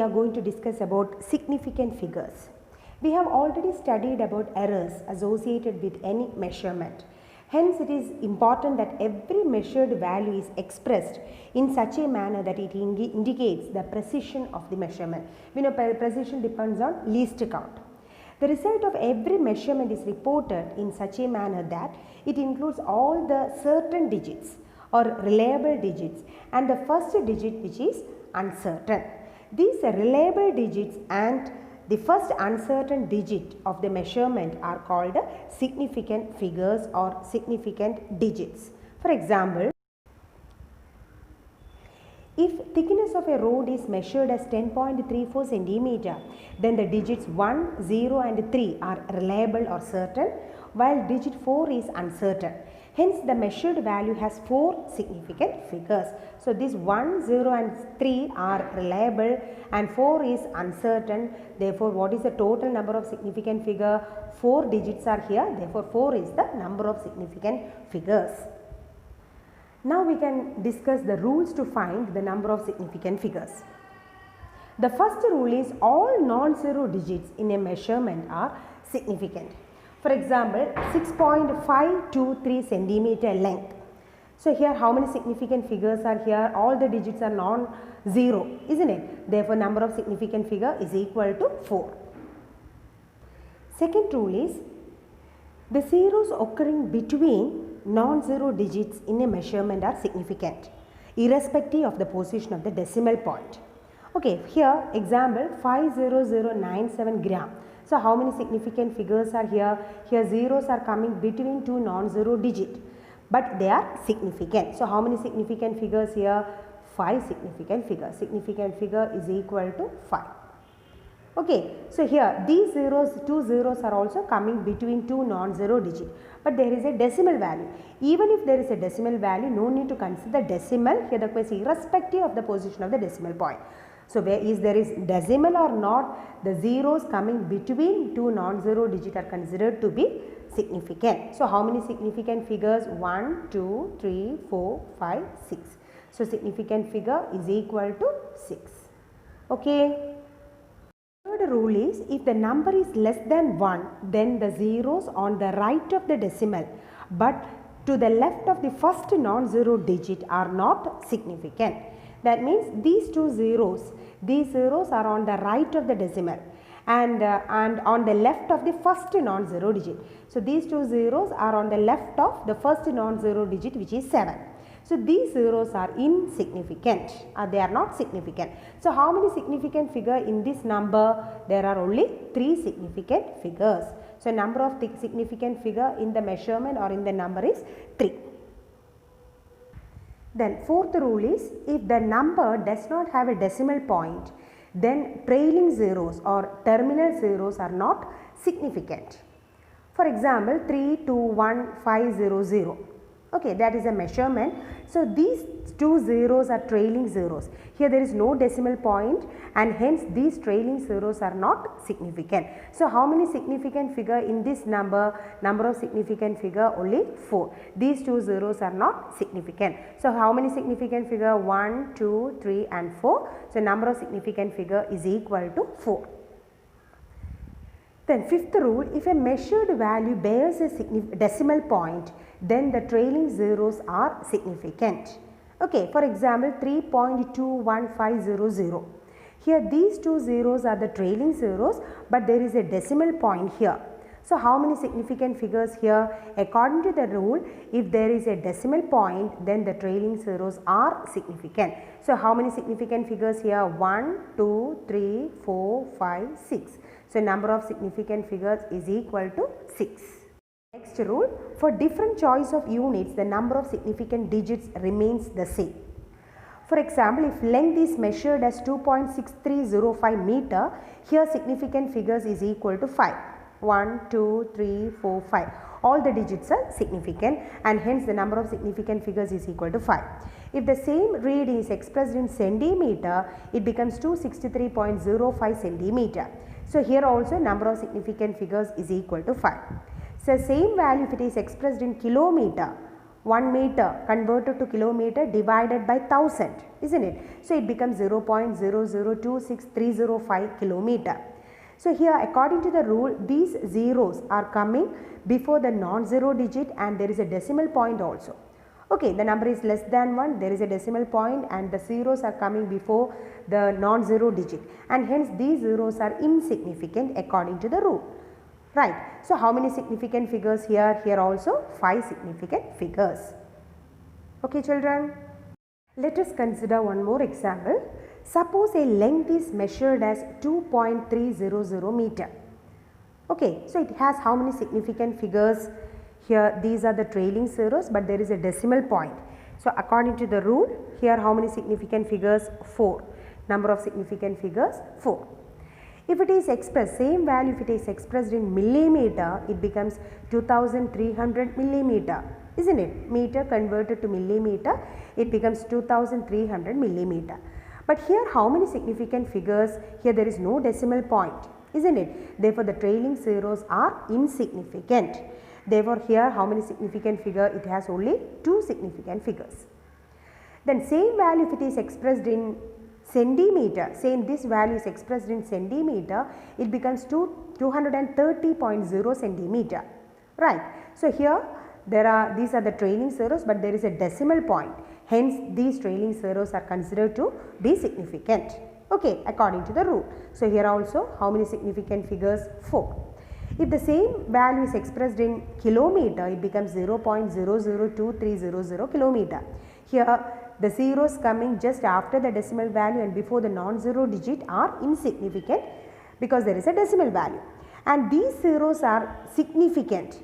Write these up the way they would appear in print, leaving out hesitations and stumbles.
we are going to discuss about significant figures. We have already studied about errors associated with any measurement. Hence, it is important that every measured value is expressed in such a manner that it indicates the precision of the measurement. We know precision depends on least count. The result of every measurement is reported in such a manner that it includes all the certain digits or reliable digits and the first digit which is uncertain. These reliable digits and the first uncertain digit of the measurement are called significant figures or significant digits. For example, if thickness of a road is measured as 10.34 centimeter, then the digits 1, 0 and 3 are reliable or certain, while digit 4 is uncertain. Hence, the measured value has 4 significant figures. So, this 1, 0 and 3 are reliable and 4 is uncertain. Therefore, what is the total number of significant figure? 4 digits are here. Therefore, 4 is the number of significant figures. Now, we can discuss the rules to find the number of significant figures. The first rule is all non-zero digits in a measurement are significant. For example, 6.523 centimeter length. So, here how many significant figures are here? All the digits are non-zero, isn't it? Therefore, number of significant figure is equal to 4. Second rule is the zeros occurring between non-zero digits in a measurement are significant, irrespective of the position of the decimal point. Okay, here example 50097 gram. So, how many significant figures are here? Here zeros are coming between two non-zero digits, but they are significant. So, how many significant figures here? 5 significant figures. Significant figure is equal to 5. Okay, so here these zeros, two zeros are also coming between two non-zero digits, but there is a decimal value. Even if there is a decimal value, no need to consider decimal. Here the question irrespective of the position of the decimal point. So, there is decimal or not, the zeros coming between two non-zero digits are considered to be significant. So, how many significant figures? 1, 2, 3, 4, 5, 6. So, significant figure is equal to 6. Okay. Third rule is if the number is less than 1, then the zeros on the right of the decimal but to the left of the first non-zero digit are not significant. That means these zeros are on the right of the decimal and on the left of the first non-zero digit. So, these two zeros are on the left of the first non-zero digit which is 7. So, these zeros are insignificant, they are not significant. So, how many significant figure in this number? There are only 3 significant figures. So, number of significant figure in the measurement or in the number is 3. Then fourth rule is if the number does not have a decimal point, then trailing zeros or terminal zeros are not significant. For example, 321500. Okay, that is a measurement. So, these two zeros are trailing zeros. Here there is no decimal point and hence these trailing zeros are not significant. So, how many significant figure in this number? Number of significant figure only 4. These two zeros are not significant. So, how many significant figure? 1, 2, 3 and 4. So, number of significant figure is equal to 4. Then fifth rule, if a measured value bears a decimal point, then the trailing zeros are significant. Okay, for example, 3.21500. Here these two zeros are the trailing zeros, but there is a decimal point here. So, how many significant figures here? According to the rule, if there is a decimal point, then the trailing zeros are significant. So, how many significant figures here? 1, 2, 3, 4, 5, 6. So, number of significant figures is equal to 6. Next rule, for different choice of units, the number of significant digits remains the same. For example, if length is measured as 2.6305 meter, here significant figures is equal to 5. 1, 2, 3, 4, 5. All the digits are significant and hence the number of significant figures is equal to 5. If the same reading is expressed in centimeter, it becomes 263.05 centimeter. So, here also number of significant figures is equal to 5. So, same value if it is expressed in kilometer, 1 meter converted to kilometer divided by 1000, isn't it? So it becomes 0.0026305 kilometer. So here according to the rule, these zeros are coming before the non-zero digit and there is a decimal point also. Okay, the number is less than 1, there is a decimal point and the zeros are coming before the non-zero digit and hence these zeros are insignificant according to the rule. Right. So how many significant figures here? Here also 5 significant figures. Okay children. Let us consider one more example. Suppose a length is measured as 2.300 meter. Okay. So it has how many significant figures? Here these are the trailing zeros but there is a decimal point. So according to the rule, here how many significant figures? 4. Number of significant figures? 4. If it is expressed, same value if it is expressed in millimeter, it becomes 2300 millimeter, isn't it? Meter converted to millimeter, it becomes 2300 millimeter. But here how many significant figures? Here there is no decimal point, isn't it? Therefore the trailing zeros are insignificant. Therefore here how many significant figure? It has only 2 significant figures. Then same value if it is expressed in centimeter, saying this value is expressed in centimeter, it becomes 230.0 centimeter, right. So here these are the trailing zeros but there is a decimal point, hence these trailing zeros are considered to be significant, okay, according to the rule. So here also how many significant figures? 4. If the same value is expressed in kilometer, it becomes 0.002300 kilometer. Here the zeros coming just after the decimal value and before the non-zero digit are insignificant because there is a decimal value and these zeros are significant.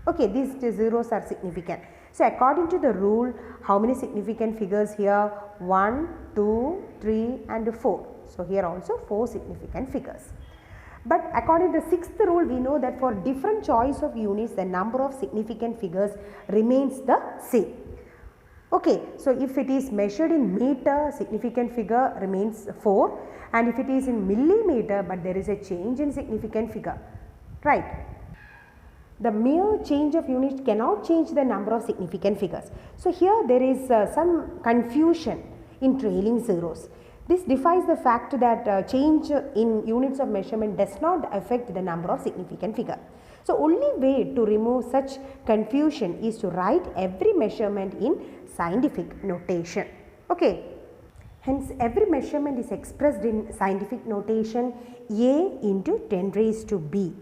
Okay, these zeros are significant. So according to the rule, how many significant figures here? 1, 2, 3 and 4. So here also 4 significant figures. But according to the 6th rule, we know that for different choice of units, the number of significant figures remains the same. Okay, so if it is measured in meter, significant figure remains 4 and if it is in millimeter but there is a change in significant figure, right. The mere change of unit cannot change the number of significant figures. So here there is some confusion in trailing zeros. This defies the fact that change in units of measurement does not affect the number of significant figure. So only way to remove such confusion is to write every measurement in scientific notation. Okay. Hence every measurement is expressed in scientific notation A into 10 raised to B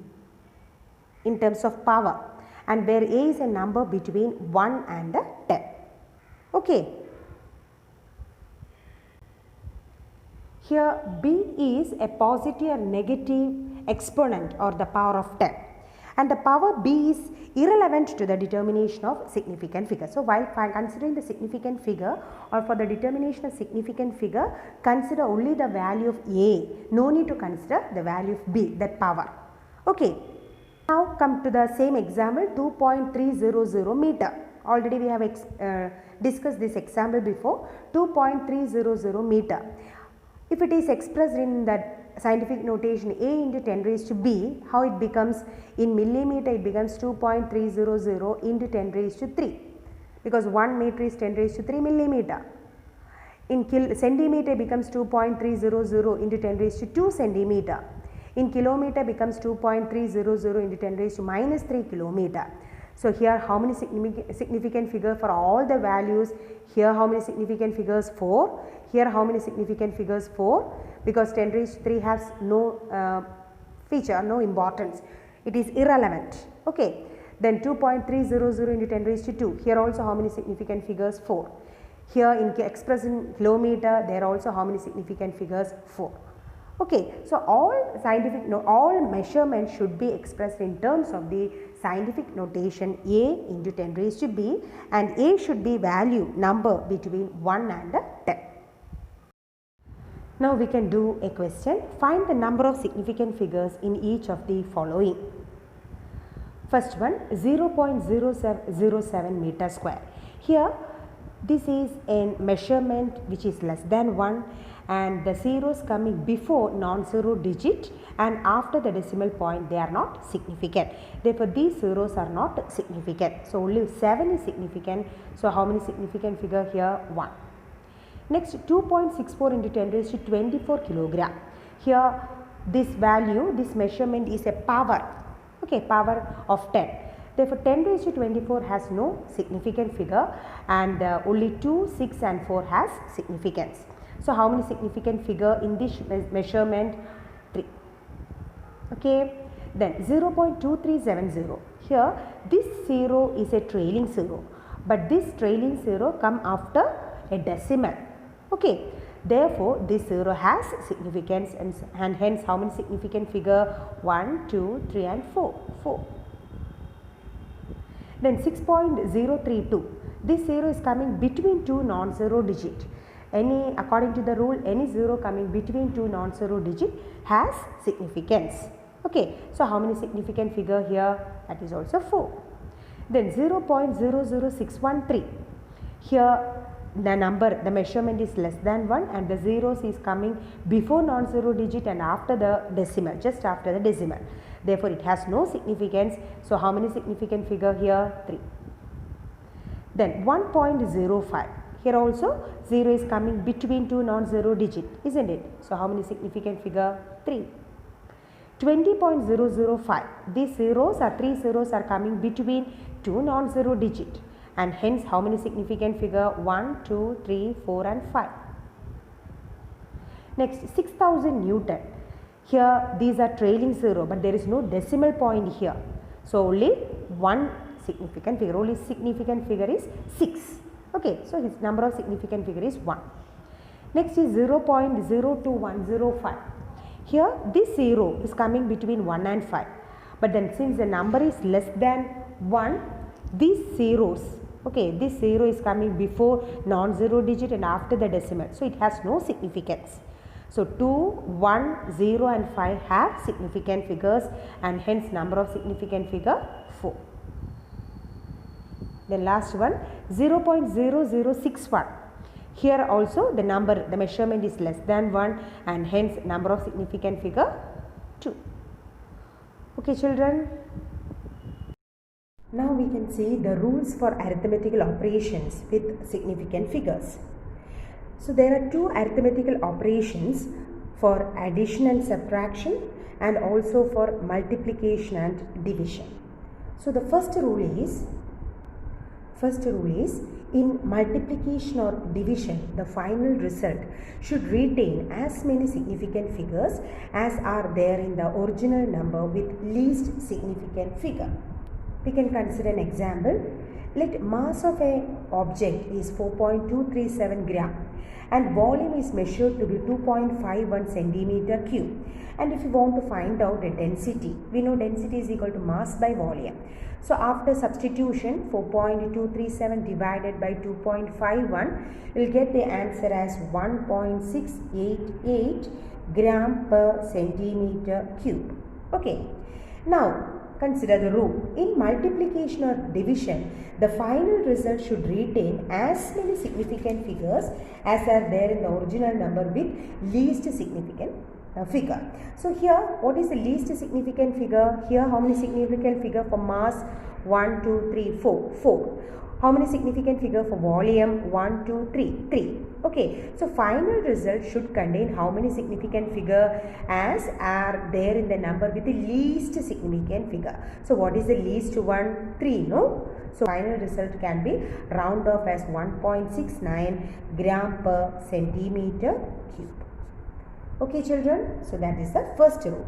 in terms of power and where A is a number between 1 and 10. Okay. Here B is a positive or negative exponent or the power of 10 and the power B is irrelevant to the determination of significant figure. So while considering the significant figure or for the determination of significant figure, consider only the value of A, no need to consider the value of B, that power. Okay. Now come to the same example, 2.300 meter. Already we have discussed this example before, 2.300 meter. If it is expressed in that scientific notation A into 10 raised to B, how it becomes in millimeter? It becomes 2.300 into 10 raised to 3 because 1 meter is 10 raised to 3 millimeter. In centimeter becomes 2.300 into 10 raised to 2 centimeter. In kilometer becomes 2.300 into 10 raised to minus 3 kilometer. So here how many significant figure for all the values? Here how many significant figures? 4. Here how many significant figures? 4, because 10 raised to 3 has no feature, no importance. It is irrelevant. Okay. Then 2.300 into 10 raised to 2. Here also how many significant figures? 4. Here in expressed in kilometer, there also how many significant figures? 4. Okay. So all measurements should be expressed in terms of the scientific notation A into 10 raised to B, and A should be value number between 1 and 10. Now we can do a question. Find the number of significant figures in each of the following. First one, 0.007 meter square. Here This is a measurement which is less than 1 and the zeros coming before non-zero digit and after the decimal point they are not significant. Therefore, these zeros are not significant. So, only 7 is significant. So, how many significant figure here? 1. Next, 2.64 into 10 raised to 24 kilogram. Here, this value, this measurement is a power, okay, power of 10. Therefore, 10 raised to 24 has no significant figure and only 2, 6 and 4 has significance. So, how many significant figure in this measurement? 3. Okay. Then 0.2370. Here, this 0 is a trailing 0, but this trailing 0 come after a decimal. Okay. Therefore, this 0 has significance and hence how many significant figure? 1, 2, 3 and 4. 4. Then 6.032. This 0 is coming between two non-zero digit. According to the rule, any 0 coming between two non-zero digit has significance. Okay. So, how many significant figure here? That is also 4. Then 0.00613. Here the measurement is less than 1 and the zeros is coming before non-zero digit and after the decimal, just after the decimal. Therefore, it has no significance. So, how many significant figure here? 3. Then 1.05. Here also 0 is coming between two non-zero digit, isn't it? So, how many significant figure? 3. 20.005. These zeros are 3 zeros are coming between two non-zero digit and hence how many significant figure? 1, 2, 3, 4 and 5. Next, 6000 Newton. Here these are trailing 0 but there is no decimal point here. So, only one significant figure, only significant figure is 6. Okay, so his number of significant figure is 1. Next is 0.02105. Here this 0 is coming between 1 and 5. But then since the number is less than 1, these zeros, okay, this 0 is coming before non-zero digit and after the decimal. So, it has no significance. So, 2, 1, 0 and 5 have significant figures and hence number of significant figure 4. Then last one 0.0061. Here also the measurement is less than 1 and hence number of significant figure 2. Okay children. Now we can see the rules for arithmetical operations with significant figures. So there are two arithmetical operations for addition and subtraction and also for multiplication and division. So the first rule is in multiplication or division, the final result should retain as many significant figures as are there in the original number with least significant figure. We can consider an example. Let mass of an object is 4.237 gram and volume is measured to be 2.51 centimeter cube. And if you want to find out the density, we know density is equal to mass by volume. So, after substitution, 4.237 divided by 2.51, we will get the answer as 1.688 gram per centimeter cube. Okay. Now, consider the rule. In multiplication or division, the final result should retain as many significant figures as are there in the original number with least significant figure. So, here what is the least significant figure? Here how many significant figure for mass? 1, 2, 3, 4. 4. How many significant figure for volume? 1, 2, 3. 3. Okay. So, final result should contain how many significant figure as are there in the number with the least significant figure. So, what is the least one? 3, no? So, final result can be round off as 1.69 gram per centimeter cube. Okay children, so that is the first rule.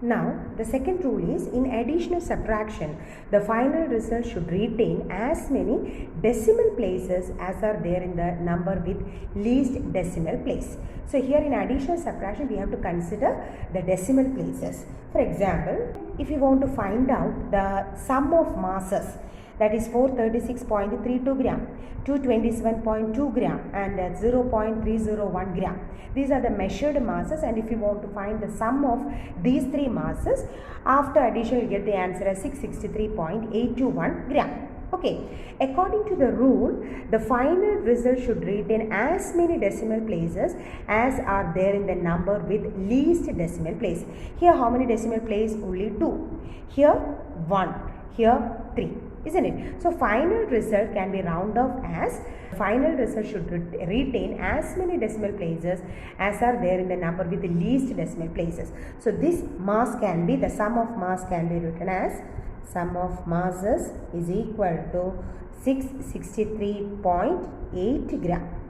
Now, the second rule is in addition or subtraction, the final result should retain as many decimal places as are there in the number with least decimal place. So, here in addition or subtraction, we have to consider the decimal places. For example, if you want to find out the sum of masses, that is 436.32 gram, 227.2 gram and 0.301 gram. These are the measured masses, and if you want to find the sum of these three masses, after addition you get the answer as 663.821 gram. Okay, according to the rule, the final result should retain as many decimal places as are there in the number with least decimal place. Here how many decimal places? Only 2. Here 1. Here 3. Isn't it? So final result can be round off as final result should retain as many decimal places as are there in the number with the least decimal places. So this mass can be, the sum of mass can be written as sum of masses is equal to 663.8 gram.